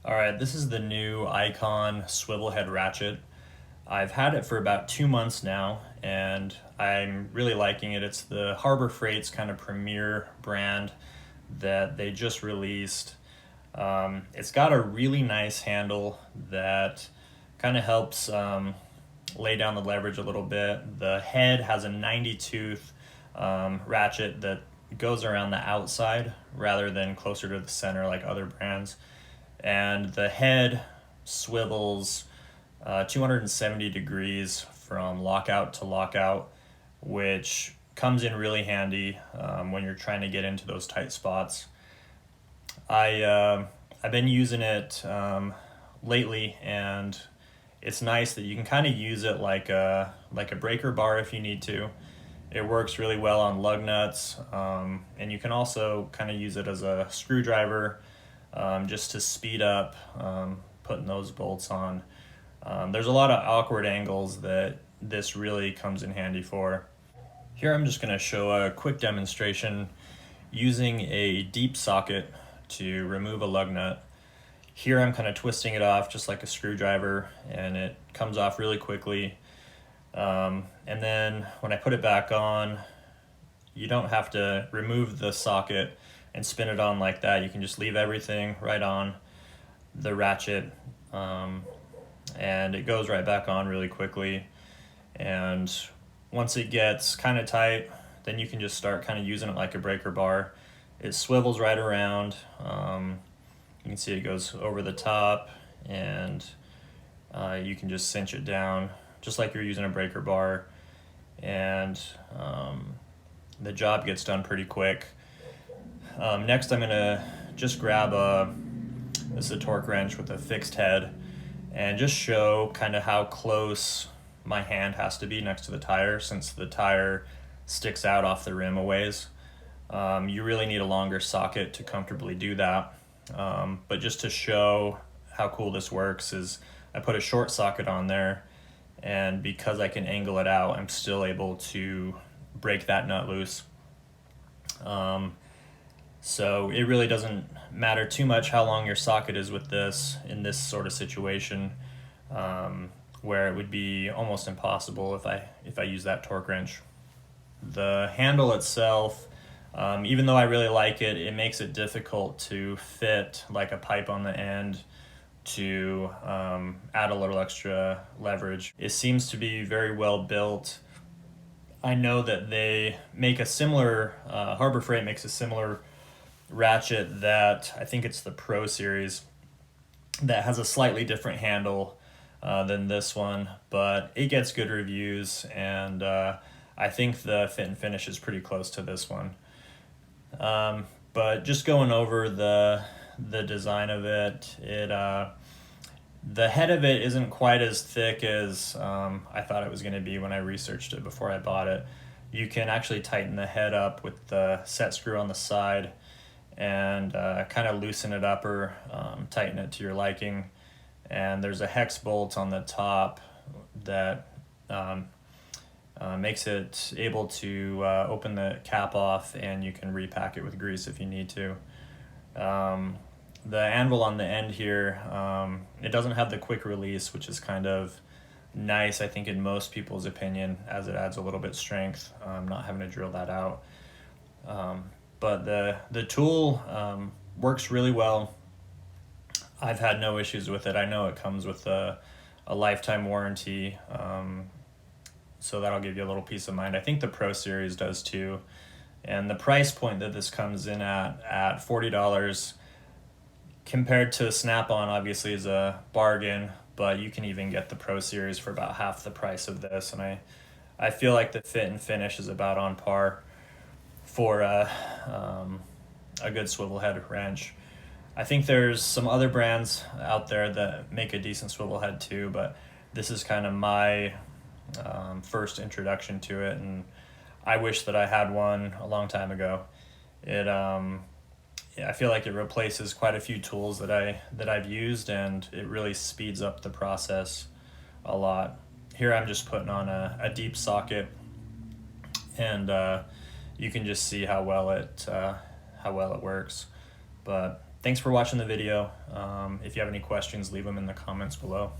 All right, this is the new Icon swivel head ratchet. I've had it for about 2 months now, and I'm really liking it. It's the Harbor Freight's kind of premier brand that they just released. It's got a really nice handle that kind of helps lay down the leverage a little bit. The head has a 90 tooth ratchet that goes around the outside rather than closer to the center like other brands. And the head swivels 270 degrees from lockout to lockout, which comes in really handy when you're trying to get into those tight spots. I've been using it lately, and it's nice that you can kind of use it like a breaker bar if you need to. It works really well on lug nuts, and you can also kind of use it as a screwdriver just to speed up putting those bolts on. There's a lot of awkward angles that this really comes in handy for. Here I'm just going to show a quick demonstration using a deep socket to remove a lug nut. Here I'm kind of twisting it off just like a screwdriver, and it comes off really quickly. And then when I put it back on, you don't have to remove the socket and spin it on like that. You can just leave everything right on the ratchet, and it goes right back on really quickly. And once it gets kind of tight, then you can just start kind of using it like a breaker bar. It swivels right around. You can see it goes over the top, and you can just cinch it down just like you're using a breaker bar, and the job gets done pretty quick. Next I'm gonna just grab this is a torque wrench with a fixed head, and just show kind of how close my hand has to be next to the tire, since the tire sticks out off the rim a ways. You really need a longer socket to comfortably do that. But just to show how cool this works is I put a short socket on there, and because I can angle it out, I'm still able to break that nut loose. So it really doesn't matter too much how long your socket is with this in this sort of situation, where it would be almost impossible if I use that torque wrench. The handle itself, even though I really like it, it makes it difficult to fit like a pipe on the end to add a little extra leverage. It seems to be very well built. I know that they make a similar, Harbor Freight makes a similar ratchet that I think it's the Pro Series that has a slightly different handle than this one, but it gets good reviews, and I think the fit and finish is pretty close to this one. But just going over the design of it, the head of it isn't quite as thick as I thought it was going to be when I researched it before I bought it. You can actually tighten the head up with the set screw on the side, and kind of loosen it up or tighten it to your liking. And there's a hex bolt on the top that makes it able to open the cap off, and you can repack it with grease if you need to. The anvil on the end here, it doesn't have the quick release, which is kind of nice, I think, in most people's opinion, as it adds a little bit strength, not having to drill that out. But the tool works really well. I've had no issues with it. I know it comes with a lifetime warranty, so that'll give you a little peace of mind. I think the Pro Series does too. And the price point that this comes in at $40 compared to Snap-on obviously is a bargain, but you can even get the Pro Series for about half the price of this. And I feel like the fit and finish is about on par for a good swivel head wrench. I think there's some other brands out there that make a decent swivel head too, but this is kind of my first introduction to it, and I wish that I had one a long time ago. I feel like it replaces quite a few tools that I've used, and it really speeds up the process a lot. Here I'm just putting on a deep socket, and you can just see how well it works. But thanks for watching the video. If you have any questions, leave them in the comments below.